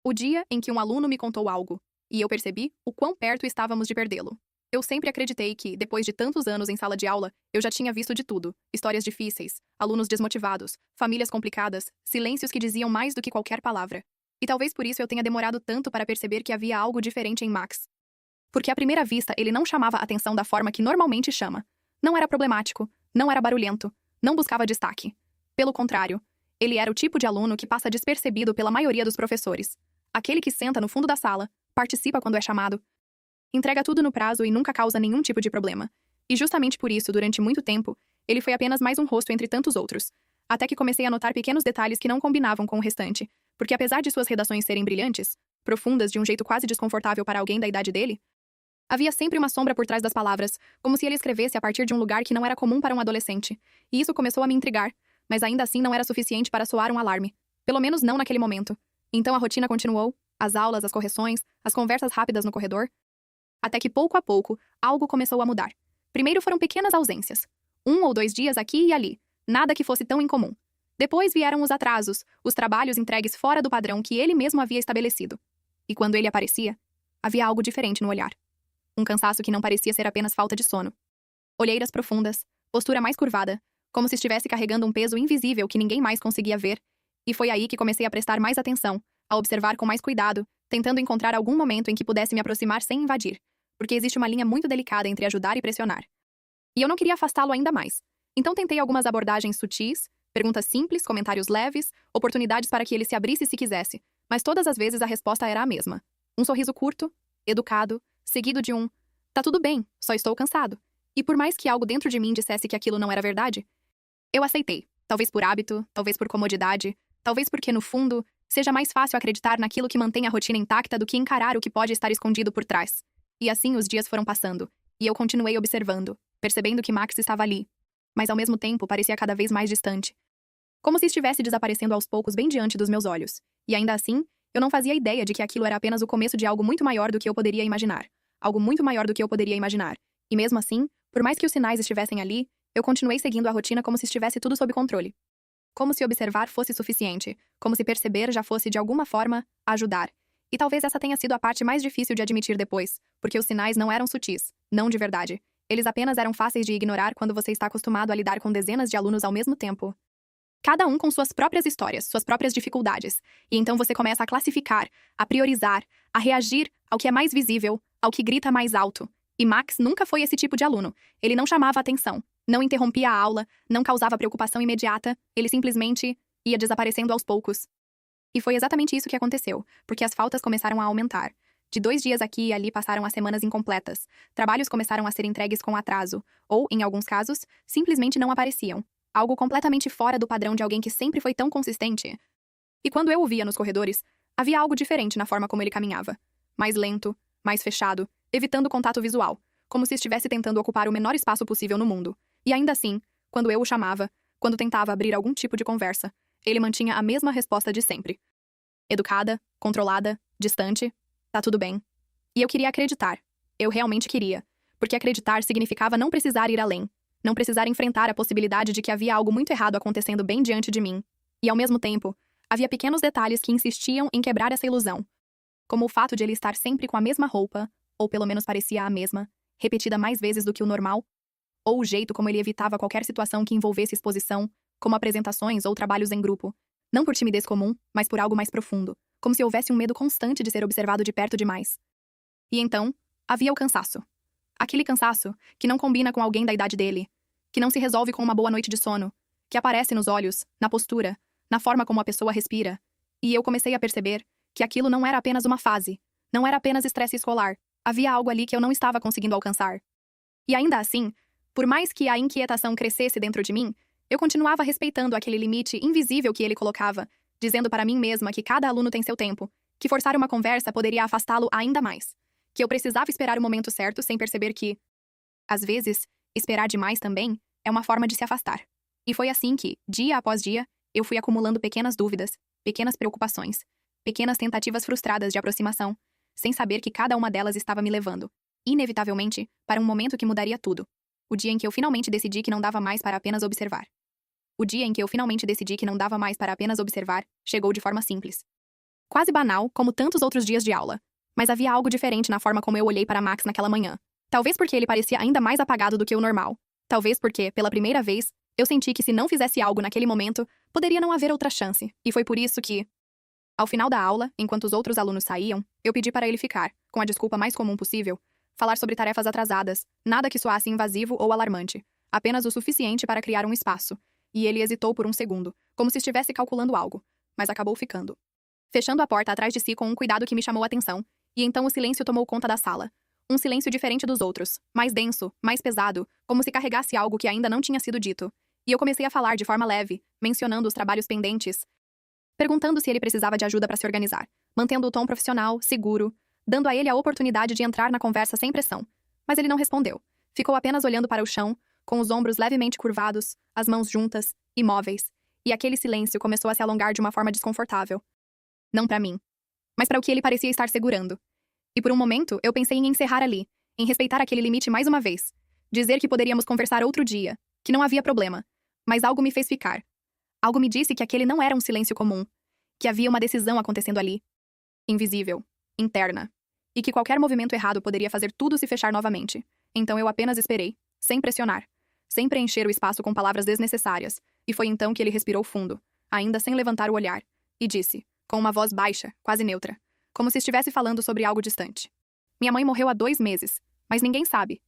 O dia em que um aluno me contou algo, e eu percebi o quão perto estávamos de perdê-lo. Eu sempre acreditei que, depois de tantos anos em sala de aula, eu já tinha visto de tudo: histórias difíceis, alunos desmotivados, famílias complicadas, silêncios que diziam mais do que qualquer palavra. E talvez por isso eu tenha demorado tanto para perceber que havia algo diferente em Max. Porque à primeira vista ele não chamava atenção da forma que normalmente chama. Não era problemático, não era barulhento, não buscava destaque. Pelo contrário, ele era o tipo de aluno que passa despercebido pela maioria dos professores. Aquele que senta no fundo da sala, participa quando é chamado, entrega tudo no prazo e nunca causa nenhum tipo de problema. E justamente por isso, durante muito tempo, ele foi apenas mais um rosto entre tantos outros. Até que comecei a notar pequenos detalhes que não combinavam com o restante. Porque apesar de suas redações serem brilhantes, profundas de um jeito quase desconfortável para alguém da idade dele, havia sempre uma sombra por trás das palavras, como se ele escrevesse a partir de um lugar que não era comum para um adolescente. E isso começou a me intrigar, mas ainda assim não era suficiente para soar um alarme. Pelo menos não naquele momento. Então a rotina continuou, as aulas, as correções, as conversas rápidas no corredor, até que pouco a pouco, algo começou a mudar. Primeiro foram pequenas ausências. 1 ou 2 dias aqui e ali, nada que fosse tão incomum. Depois vieram os atrasos, os trabalhos entregues fora do padrão que ele mesmo havia estabelecido. E quando ele aparecia, havia algo diferente no olhar. Um cansaço que não parecia ser apenas falta de sono. Olheiras profundas, postura mais curvada, como se estivesse carregando um peso invisível que ninguém mais conseguia ver. E foi aí que comecei a prestar mais atenção, a observar com mais cuidado, tentando encontrar algum momento em que pudesse me aproximar sem invadir, porque existe uma linha muito delicada entre ajudar e pressionar. E eu não queria afastá-lo ainda mais. Então tentei algumas abordagens sutis, perguntas simples, comentários leves, oportunidades para que ele se abrisse se quisesse, mas todas as vezes a resposta era a mesma. Um sorriso curto, educado, seguido de um "tá tudo bem, só estou cansado". E por mais que algo dentro de mim dissesse que aquilo não era verdade, eu aceitei, talvez por hábito, talvez por comodidade, talvez porque, no fundo, seja mais fácil acreditar naquilo que mantém a rotina intacta do que encarar o que pode estar escondido por trás. E assim os dias foram passando, e eu continuei observando, percebendo que Max estava ali, mas ao mesmo tempo parecia cada vez mais distante. Como se estivesse desaparecendo aos poucos bem diante dos meus olhos. E ainda assim, eu não fazia ideia de que aquilo era apenas o começo de algo muito maior do que eu poderia imaginar. Algo muito maior do que eu poderia imaginar. E mesmo assim, por mais que os sinais estivessem ali, eu continuei seguindo a rotina como se estivesse tudo sob controle. Como se observar fosse suficiente, como se perceber já fosse, de alguma forma, ajudar. E talvez essa tenha sido a parte mais difícil de admitir depois, porque os sinais não eram sutis, não de verdade. Eles apenas eram fáceis de ignorar quando você está acostumado a lidar com dezenas de alunos ao mesmo tempo. Cada um com suas próprias histórias, suas próprias dificuldades. E então você começa a classificar, a priorizar, a reagir ao que é mais visível, ao que grita mais alto. E Max nunca foi esse tipo de aluno. Ele não chamava atenção, não interrompia a aula, não causava preocupação imediata, ele simplesmente ia desaparecendo aos poucos. E foi exatamente isso que aconteceu, porque as faltas começaram a aumentar. De 2 dias aqui e ali passaram a semanas incompletas. Trabalhos começaram a ser entregues com atraso, ou, em alguns casos, simplesmente não apareciam. Algo completamente fora do padrão de alguém que sempre foi tão consistente. E quando eu o via nos corredores, havia algo diferente na forma como ele caminhava. Mais lento, mais fechado, evitando contato visual, como se estivesse tentando ocupar o menor espaço possível no mundo. E ainda assim, quando eu o chamava, quando tentava abrir algum tipo de conversa, ele mantinha a mesma resposta de sempre. Educada, controlada, distante, tá tudo bem. E eu queria acreditar. Eu realmente queria. Porque acreditar significava não precisar ir além. Não precisar enfrentar a possibilidade de que havia algo muito errado acontecendo bem diante de mim. E ao mesmo tempo, havia pequenos detalhes que insistiam em quebrar essa ilusão. Como o fato de ele estar sempre com a mesma roupa, ou pelo menos parecia a mesma, repetida mais vezes do que o normal, ou o jeito como ele evitava qualquer situação que envolvesse exposição, como apresentações ou trabalhos em grupo. Não por timidez comum, mas por algo mais profundo, como se houvesse um medo constante de ser observado de perto demais. E então, havia o cansaço. Aquele cansaço que não combina com alguém da idade dele, que não se resolve com uma boa noite de sono, que aparece nos olhos, na postura, na forma como a pessoa respira. E eu comecei a perceber que aquilo não era apenas uma fase, não era apenas estresse escolar, havia algo ali que eu não estava conseguindo alcançar. E ainda assim, por mais que a inquietação crescesse dentro de mim, eu continuava respeitando aquele limite invisível que ele colocava, dizendo para mim mesma que cada aluno tem seu tempo, que forçar uma conversa poderia afastá-lo ainda mais, que eu precisava esperar o momento certo sem perceber que, às vezes, esperar demais também é uma forma de se afastar. E foi assim que, dia após dia, eu fui acumulando pequenas dúvidas, pequenas preocupações, pequenas tentativas frustradas de aproximação, sem saber que cada uma delas estava me levando, inevitavelmente, para um momento que mudaria tudo. O dia em que eu finalmente decidi que não dava mais para apenas observar. O dia em que eu finalmente decidi que não dava mais para apenas observar, chegou de forma simples. Quase banal, como tantos outros dias de aula. Mas havia algo diferente na forma como eu olhei para Max naquela manhã. Talvez porque ele parecia ainda mais apagado do que o normal. Talvez porque, pela primeira vez, eu senti que se não fizesse algo naquele momento, poderia não haver outra chance. E foi por isso que, ao final da aula, enquanto os outros alunos saíam, eu pedi para ele ficar, com a desculpa mais comum possível, falar sobre tarefas atrasadas, nada que soasse invasivo ou alarmante, apenas o suficiente para criar um espaço. E ele hesitou por um segundo, como se estivesse calculando algo, mas acabou ficando. Fechando a porta atrás de si com um cuidado que me chamou a atenção, e então o silêncio tomou conta da sala. Um silêncio diferente dos outros, mais denso, mais pesado, como se carregasse algo que ainda não tinha sido dito. E eu comecei a falar de forma leve, mencionando os trabalhos pendentes, perguntando se ele precisava de ajuda para se organizar, mantendo o tom profissional, seguro, dando a ele a oportunidade de entrar na conversa sem pressão. Mas ele não respondeu. Ficou apenas olhando para o chão, com os ombros levemente curvados, as mãos juntas, imóveis, e aquele silêncio começou a se alongar de uma forma desconfortável. Não para mim, mas para o que ele parecia estar segurando. E por um momento, eu pensei em encerrar ali, em respeitar aquele limite mais uma vez. Dizer que poderíamos conversar outro dia, que não havia problema. Mas algo me fez ficar. Algo me disse que aquele não era um silêncio comum, que havia uma decisão acontecendo ali. Invisível, interna. E que qualquer movimento errado poderia fazer tudo se fechar novamente. Então eu apenas esperei, sem pressionar, sem preencher o espaço com palavras desnecessárias, e foi então que ele respirou fundo, ainda sem levantar o olhar, e disse, com uma voz baixa, quase neutra, como se estivesse falando sobre algo distante. Minha mãe morreu há 2 meses, mas ninguém sabe.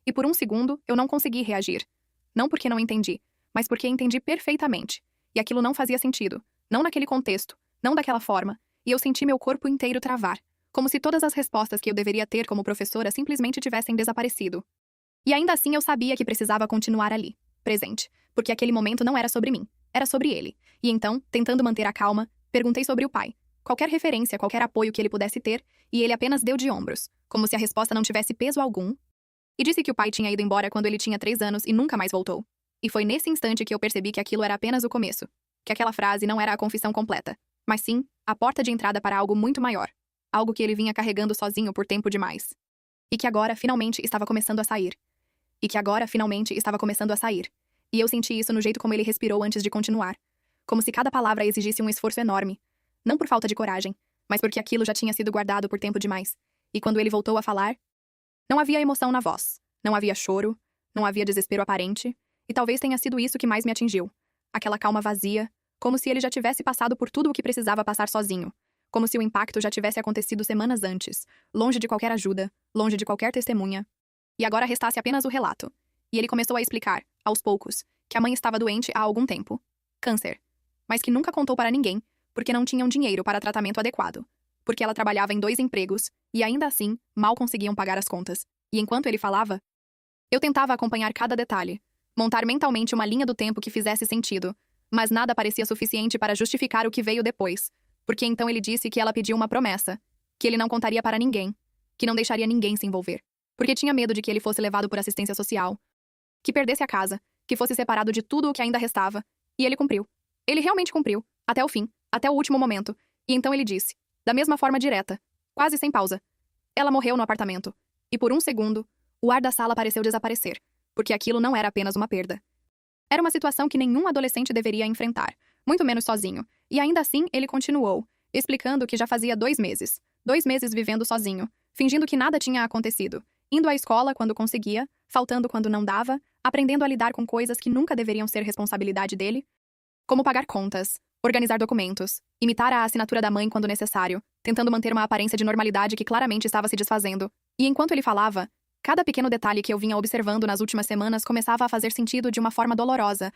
E por um segundo, eu não consegui reagir. Não porque não entendi, mas porque entendi perfeitamente. E aquilo não fazia sentido, não naquele contexto, não daquela forma, e eu senti meu corpo inteiro travar, como se todas as respostas que eu deveria ter como professora simplesmente tivessem desaparecido. E ainda assim eu sabia que precisava continuar ali, presente, porque aquele momento não era sobre mim, era sobre ele. E então, tentando manter a calma, perguntei sobre o pai. Qualquer referência, qualquer apoio que ele pudesse ter, e ele apenas deu de ombros, como se a resposta não tivesse peso algum. E disse que o pai tinha ido embora quando ele tinha 3 anos e nunca mais voltou. E foi nesse instante que eu percebi que aquilo era apenas o começo, que aquela frase não era a confissão completa, mas sim a porta de entrada para algo muito maior, algo que ele vinha carregando sozinho por tempo demais. E que agora finalmente estava começando a sair. E eu senti isso no jeito como ele respirou antes de continuar, como se cada palavra exigisse um esforço enorme, não por falta de coragem, mas porque aquilo já tinha sido guardado por tempo demais. E quando ele voltou a falar, não havia emoção na voz, não havia choro, não havia desespero aparente, e talvez tenha sido isso que mais me atingiu. Aquela calma vazia, como se ele já tivesse passado por tudo o que precisava passar sozinho, como se o impacto já tivesse acontecido semanas antes, longe de qualquer ajuda, longe de qualquer testemunha. E agora restasse apenas o relato. E ele começou a explicar, aos poucos, que a mãe estava doente há algum tempo. Câncer. Mas que nunca contou para ninguém, porque não tinham dinheiro para tratamento adequado. Porque ela trabalhava em 2 empregos, e ainda assim, mal conseguiam pagar as contas. E enquanto ele falava, eu tentava acompanhar cada detalhe, montar mentalmente uma linha do tempo que fizesse sentido, mas nada parecia suficiente para justificar o que veio depois, porque então ele disse que ela pediu uma promessa, que ele não contaria para ninguém, que não deixaria ninguém se envolver, porque tinha medo de que ele fosse levado por assistência social, que perdesse a casa, que fosse separado de tudo o que ainda restava, e ele cumpriu. Ele realmente cumpriu, até o fim, até o último momento, e então ele disse, da mesma forma direta, quase sem pausa, ela morreu no apartamento, e por um segundo, o ar da sala pareceu desaparecer, porque aquilo não era apenas uma perda. Era uma situação que nenhum adolescente deveria enfrentar, muito menos sozinho, e ainda assim ele continuou, explicando que já fazia 2 meses. 2 meses vivendo sozinho, fingindo que nada tinha acontecido, indo à escola quando conseguia, faltando quando não dava, aprendendo a lidar com coisas que nunca deveriam ser responsabilidade dele, como pagar contas, organizar documentos, imitar a assinatura da mãe quando necessário, tentando manter uma aparência de normalidade que claramente estava se desfazendo. E enquanto ele falava, cada pequeno detalhe que eu vinha observando nas últimas semanas começava a fazer sentido de uma forma dolorosa.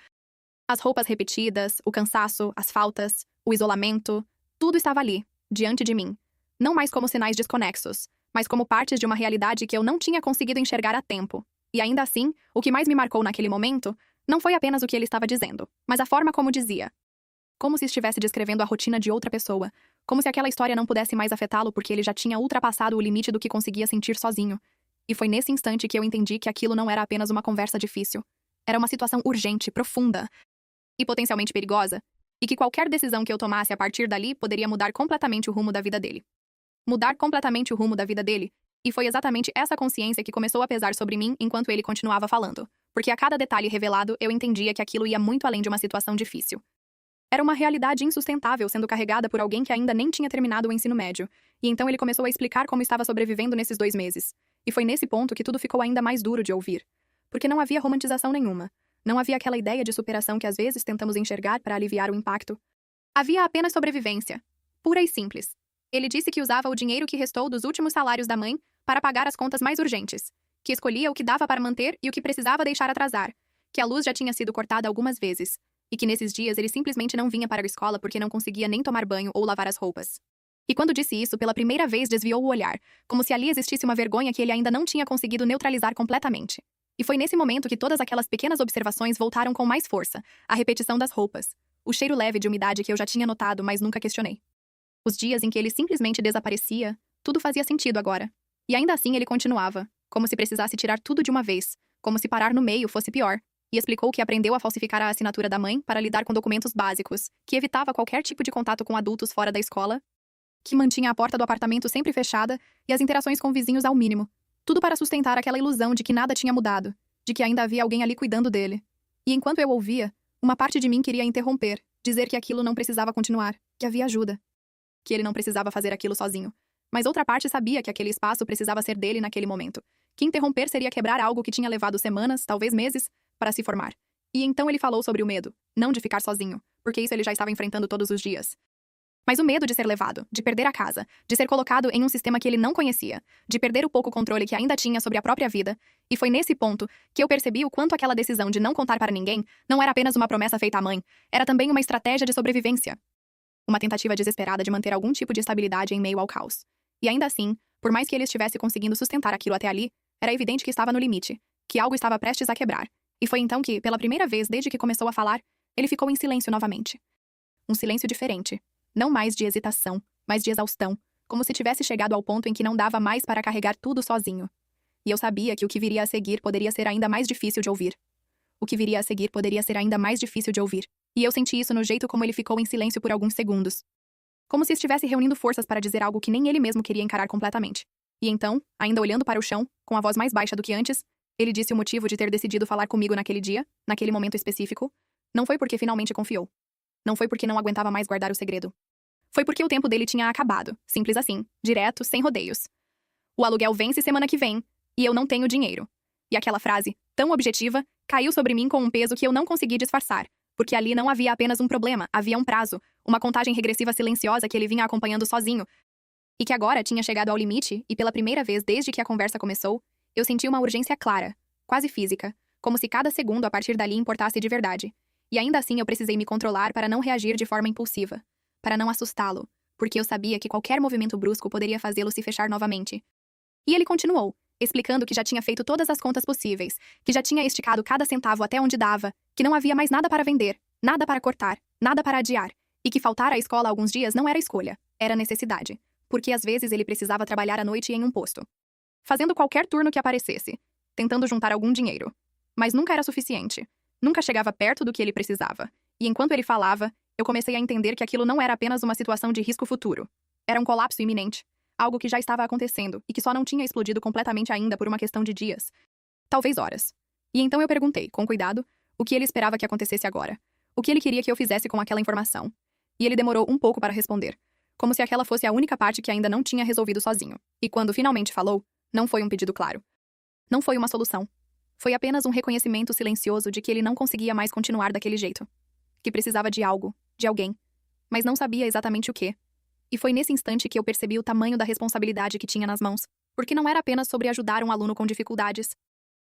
As roupas repetidas, o cansaço, as faltas, o isolamento, tudo estava ali, diante de mim. Não mais como sinais desconexos, mas como partes de uma realidade que eu não tinha conseguido enxergar a tempo. E ainda assim, o que mais me marcou naquele momento não foi apenas o que ele estava dizendo, mas a forma como dizia. Como se estivesse descrevendo a rotina de outra pessoa, como se aquela história não pudesse mais afetá-lo porque ele já tinha ultrapassado o limite do que conseguia sentir sozinho. E foi nesse instante que eu entendi que aquilo não era apenas uma conversa difícil. Era uma situação urgente, profunda e potencialmente perigosa, e que qualquer decisão que eu tomasse a partir dali poderia mudar completamente o rumo da vida dele. Mudar completamente o rumo da vida dele, e foi exatamente essa consciência que começou a pesar sobre mim enquanto ele continuava falando, porque a cada detalhe revelado eu entendia que aquilo ia muito além de uma situação difícil. Era uma realidade insustentável sendo carregada por alguém que ainda nem tinha terminado o ensino médio, e então ele começou a explicar como estava sobrevivendo nesses 2 meses. E foi nesse ponto que tudo ficou ainda mais duro de ouvir. Porque não havia romantização nenhuma. Não havia aquela ideia de superação que às vezes tentamos enxergar para aliviar o impacto. Havia apenas sobrevivência. Pura e simples. Ele disse que usava o dinheiro que restou dos últimos salários da mãe para pagar as contas mais urgentes, que escolhia o que dava para manter e o que precisava deixar atrasar, que a luz já tinha sido cortada algumas vezes, e que nesses dias ele simplesmente não vinha para a escola porque não conseguia nem tomar banho ou lavar as roupas. E quando disse isso, pela primeira vez desviou o olhar, como se ali existisse uma vergonha que ele ainda não tinha conseguido neutralizar completamente. E foi nesse momento que todas aquelas pequenas observações voltaram com mais força, a repetição das roupas, o cheiro leve de umidade que eu já tinha notado, mas nunca questionei. Os dias em que ele simplesmente desaparecia, tudo fazia sentido agora. E ainda assim ele continuava, como se precisasse tirar tudo de uma vez, como se parar no meio fosse pior, e explicou que aprendeu a falsificar a assinatura da mãe para lidar com documentos básicos, que evitava qualquer tipo de contato com adultos fora da escola, que mantinha a porta do apartamento sempre fechada e as interações com vizinhos ao mínimo. Tudo para sustentar aquela ilusão de que nada tinha mudado, de que ainda havia alguém ali cuidando dele. E enquanto eu ouvia, uma parte de mim queria interromper, dizer que aquilo não precisava continuar, que havia ajuda, que ele não precisava fazer aquilo sozinho. Mas outra parte sabia que aquele espaço precisava ser dele naquele momento, que interromper seria quebrar algo que tinha levado semanas, talvez meses, para se formar. E então ele falou sobre o medo, não de ficar sozinho, porque isso ele já estava enfrentando todos os dias. Mas o medo de ser levado, de perder a casa, de ser colocado em um sistema que ele não conhecia, de perder o pouco controle que ainda tinha sobre a própria vida, e foi nesse ponto que eu percebi o quanto aquela decisão de não contar para ninguém não era apenas uma promessa feita à mãe, era também uma estratégia de sobrevivência. Uma tentativa desesperada de manter algum tipo de estabilidade em meio ao caos. E ainda assim, por mais que ele estivesse conseguindo sustentar aquilo até ali, era evidente que estava no limite, que algo estava prestes a quebrar. E foi então que, pela primeira vez desde que começou a falar, ele ficou em silêncio novamente. Um silêncio diferente. Não mais de hesitação, mas de exaustão, como se tivesse chegado ao ponto em que não dava mais para carregar tudo sozinho. E eu sabia que o que viria a seguir poderia ser ainda mais difícil de ouvir. O que viria a seguir poderia ser ainda mais difícil de ouvir. E eu senti isso no jeito como ele ficou em silêncio por alguns segundos. Como se estivesse reunindo forças para dizer algo que nem ele mesmo queria encarar completamente. E então, ainda olhando para o chão, com a voz mais baixa do que antes, ele disse o motivo de ter decidido falar comigo naquele dia, naquele momento específico. Não foi porque finalmente confiou. Não foi porque não aguentava mais guardar o segredo. Foi porque o tempo dele tinha acabado, simples assim, direto, sem rodeios. O aluguel vence semana que vem, e eu não tenho dinheiro. E aquela frase, tão objetiva, caiu sobre mim com um peso que eu não consegui disfarçar, porque ali não havia apenas um problema, havia um prazo, uma contagem regressiva silenciosa que ele vinha acompanhando sozinho, e que agora tinha chegado ao limite, e pela primeira vez desde que a conversa começou, eu senti uma urgência clara, quase física, como se cada segundo a partir dali importasse de verdade. E ainda assim eu precisei me controlar para não reagir de forma impulsiva, para não assustá-lo, porque eu sabia que qualquer movimento brusco poderia fazê-lo se fechar novamente. E ele continuou, explicando que já tinha feito todas as contas possíveis, que já tinha esticado cada centavo até onde dava, que não havia mais nada para vender, nada para cortar, nada para adiar, e que faltar à escola alguns dias não era escolha, era necessidade, porque às vezes ele precisava trabalhar à noite em um posto, fazendo qualquer turno que aparecesse, tentando juntar algum dinheiro. Mas nunca era suficiente, nunca chegava perto do que ele precisava, e enquanto ele falava, eu comecei a entender que aquilo não era apenas uma situação de risco futuro. Era um colapso iminente. Algo que já estava acontecendo e que só não tinha explodido completamente ainda por uma questão de dias. Talvez horas. E então eu perguntei, com cuidado, o que ele esperava que acontecesse agora. O que ele queria que eu fizesse com aquela informação. E ele demorou um pouco para responder. Como se aquela fosse a única parte que ainda não tinha resolvido sozinho. E quando finalmente falou, não foi um pedido claro. Não foi uma solução. Foi apenas um reconhecimento silencioso de que ele não conseguia mais continuar daquele jeito. Que precisava de algo, de alguém, mas não sabia exatamente o quê. E foi nesse instante que eu percebi o tamanho da responsabilidade que tinha nas mãos, porque não era apenas sobre ajudar um aluno com dificuldades.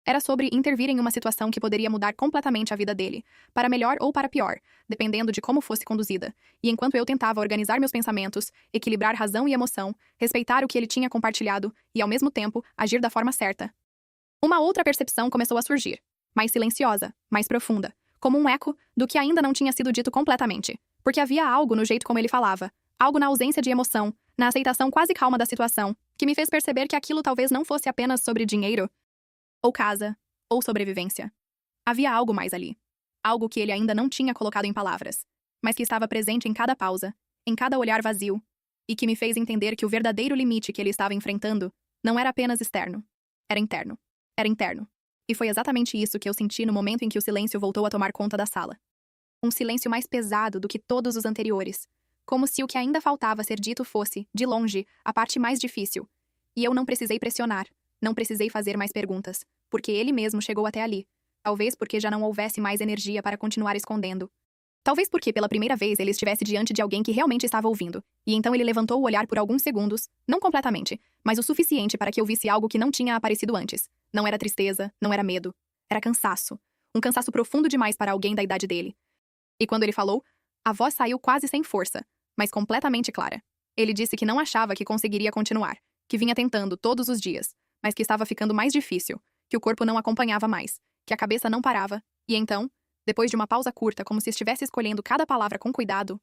Era sobre intervir em uma situação que poderia mudar completamente a vida dele, para melhor ou para pior, dependendo de como fosse conduzida. E enquanto eu tentava organizar meus pensamentos, equilibrar razão e emoção, respeitar o que ele tinha compartilhado e, ao mesmo tempo, agir da forma certa. Uma outra percepção começou a surgir, mais silenciosa, mais profunda, como um eco do que ainda não tinha sido dito completamente, porque havia algo no jeito como ele falava, algo na ausência de emoção, na aceitação quase calma da situação, que me fez perceber que aquilo talvez não fosse apenas sobre dinheiro, ou casa, ou sobrevivência. Havia algo mais ali. Algo que ele ainda não tinha colocado em palavras, mas que estava presente em cada pausa, em cada olhar vazio, e que me fez entender que o verdadeiro limite que ele estava enfrentando não era apenas externo, era interno. Era interno. E foi exatamente isso que eu senti no momento em que o silêncio voltou a tomar conta da sala. Um silêncio mais pesado do que todos os anteriores. Como se o que ainda faltava ser dito fosse, de longe, a parte mais difícil. E eu não precisei pressionar, não precisei fazer mais perguntas, porque ele mesmo chegou até ali. Talvez porque já não houvesse mais energia para continuar escondendo. Talvez porque pela primeira vez ele estivesse diante de alguém que realmente estava ouvindo, e então ele levantou o olhar por alguns segundos, não completamente, mas o suficiente para que eu visse algo que não tinha aparecido antes. Não era tristeza, não era medo. Era cansaço. Um cansaço profundo demais para alguém da idade dele. E quando ele falou, a voz saiu quase sem força, mas completamente clara. Ele disse que não achava que conseguiria continuar, que vinha tentando todos os dias, mas que estava ficando mais difícil, que o corpo não acompanhava mais, que a cabeça não parava, e então, depois de uma pausa curta, como se estivesse escolhendo cada palavra com cuidado,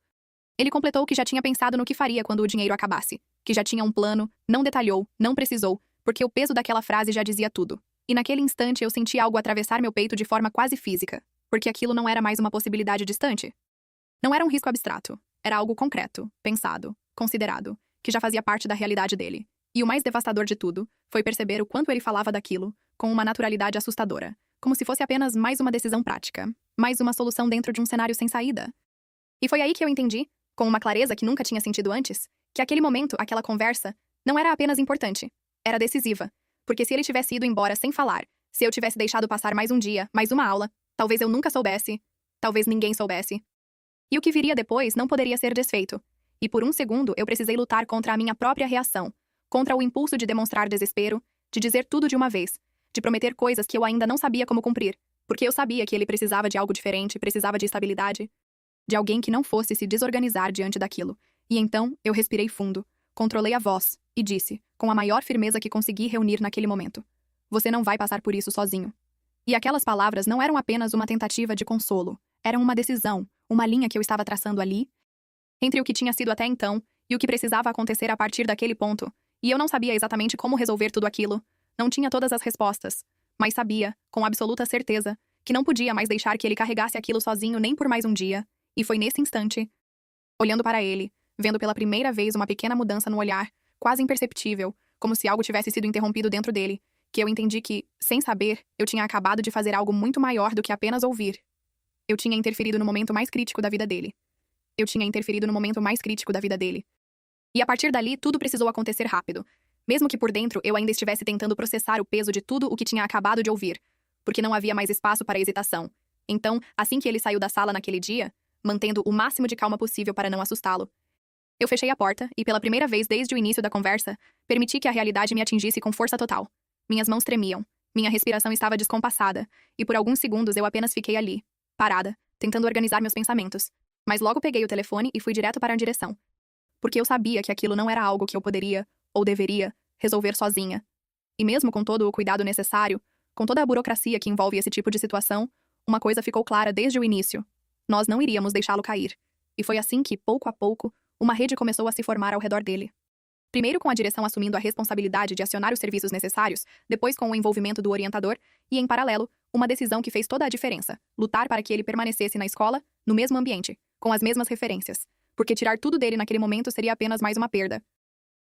ele completou que já tinha pensado no que faria quando o dinheiro acabasse, que já tinha um plano, não detalhou, não precisou, porque o peso daquela frase já dizia tudo. E naquele instante eu senti algo atravessar meu peito de forma quase física, porque aquilo não era mais uma possibilidade distante. Não era um risco abstrato, era algo concreto, pensado, considerado, que já fazia parte da realidade dele. E o mais devastador de tudo foi perceber o quanto ele falava daquilo, com uma naturalidade assustadora, como se fosse apenas mais uma decisão prática, mais uma solução dentro de um cenário sem saída. E foi aí que eu entendi, com uma clareza que nunca tinha sentido antes, que aquele momento, aquela conversa, não era apenas importante, era decisiva. Porque se ele tivesse ido embora sem falar, se eu tivesse deixado passar mais um dia, mais uma aula, talvez eu nunca soubesse, talvez ninguém soubesse. E o que viria depois não poderia ser desfeito. E por um segundo eu precisei lutar contra a minha própria reação, contra o impulso de demonstrar desespero, de dizer tudo de uma vez, de prometer coisas que eu ainda não sabia como cumprir, porque eu sabia que ele precisava de algo diferente, precisava de estabilidade, de alguém que não fosse se desorganizar diante daquilo. E então eu respirei fundo, controlei a voz e disse, com a maior firmeza que consegui reunir naquele momento: "Você não vai passar por isso sozinho." E aquelas palavras não eram apenas uma tentativa de consolo, eram uma decisão, uma linha que eu estava traçando ali, entre o que tinha sido até então e o que precisava acontecer a partir daquele ponto. E eu não sabia exatamente como resolver tudo aquilo, não tinha todas as respostas, mas sabia, com absoluta certeza, que não podia mais deixar que ele carregasse aquilo sozinho nem por mais um dia. E foi nesse instante, olhando para ele, vendo pela primeira vez uma pequena mudança no olhar, quase imperceptível, como se algo tivesse sido interrompido dentro dele, que eu entendi que, sem saber, eu tinha acabado de fazer algo muito maior do que apenas ouvir. Eu tinha interferido no momento mais crítico da vida dele. Eu tinha interferido no momento mais crítico da vida dele. E a partir dali, tudo precisou acontecer rápido. Mesmo que por dentro eu ainda estivesse tentando processar o peso de tudo o que tinha acabado de ouvir, porque não havia mais espaço para hesitação. Então, assim que ele saiu da sala naquele dia, mantendo o máximo de calma possível para não assustá-lo, eu fechei a porta e, pela primeira vez desde o início da conversa, permiti que a realidade me atingisse com força total. Minhas mãos tremiam, minha respiração estava descompassada, e por alguns segundos eu apenas fiquei ali, parada, tentando organizar meus pensamentos. Mas logo peguei o telefone e fui direto para a direção. Porque eu sabia que aquilo não era algo que eu poderia, ou deveria, resolver sozinha. E mesmo com todo o cuidado necessário, com toda a burocracia que envolve esse tipo de situação, uma coisa ficou clara desde o início: nós não iríamos deixá-lo cair. E foi assim que, pouco a pouco, uma rede começou a se formar ao redor dele. Primeiro com a direção assumindo a responsabilidade de acionar os serviços necessários, depois com o envolvimento do orientador, e, em paralelo, uma decisão que fez toda a diferença: lutar para que ele permanecesse na escola, no mesmo ambiente, com as mesmas referências. Porque tirar tudo dele naquele momento seria apenas mais uma perda.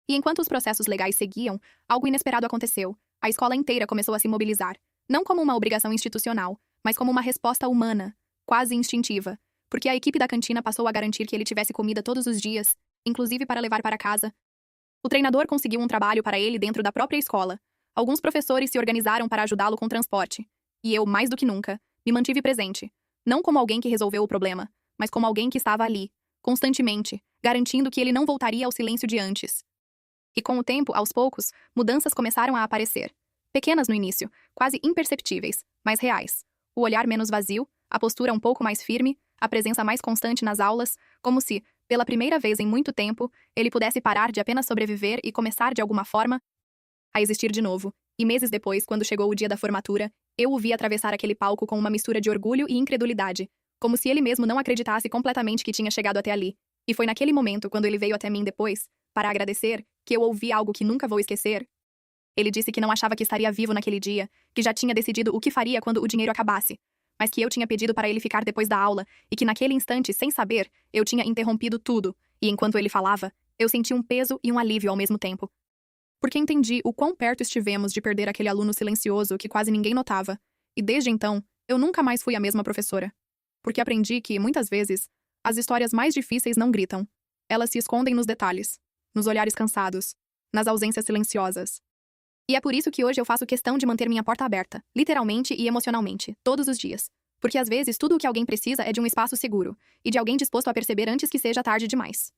E enquanto os processos legais seguiam, algo inesperado aconteceu. A escola inteira começou a se mobilizar, não como uma obrigação institucional, mas como uma resposta humana, quase instintiva, porque a equipe da cantina passou a garantir que ele tivesse comida todos os dias, inclusive para levar para casa. O treinador conseguiu um trabalho para ele dentro da própria escola. Alguns professores se organizaram para ajudá-lo com transporte. E eu, mais do que nunca, me mantive presente, não como alguém que resolveu o problema, mas como alguém que estava ali, constantemente, garantindo que ele não voltaria ao silêncio de antes. E com o tempo, aos poucos, mudanças começaram a aparecer. Pequenas no início, quase imperceptíveis, mas reais. O olhar menos vazio, a postura um pouco mais firme, a presença mais constante nas aulas, como se, pela primeira vez em muito tempo, ele pudesse parar de apenas sobreviver e começar de alguma forma a existir de novo. E meses depois, quando chegou o dia da formatura, eu o vi atravessar aquele palco com uma mistura de orgulho e incredulidade, como se ele mesmo não acreditasse completamente que tinha chegado até ali. E foi naquele momento, quando ele veio até mim depois, para agradecer, que eu ouvi algo que nunca vou esquecer. Ele disse que não achava que estaria vivo naquele dia, que já tinha decidido o que faria quando o dinheiro acabasse, mas que eu tinha pedido para ele ficar depois da aula, e que naquele instante, sem saber, eu tinha interrompido tudo, e enquanto ele falava, eu senti um peso e um alívio ao mesmo tempo. Porque entendi o quão perto estivemos de perder aquele aluno silencioso que quase ninguém notava, e desde então, eu nunca mais fui a mesma professora. Porque aprendi que, muitas vezes, as histórias mais difíceis não gritam. Elas se escondem nos detalhes, nos olhares cansados, nas ausências silenciosas. E é por isso que hoje eu faço questão de manter minha porta aberta, literalmente e emocionalmente, todos os dias. Porque às vezes tudo o que alguém precisa é de um espaço seguro, e de alguém disposto a perceber antes que seja tarde demais.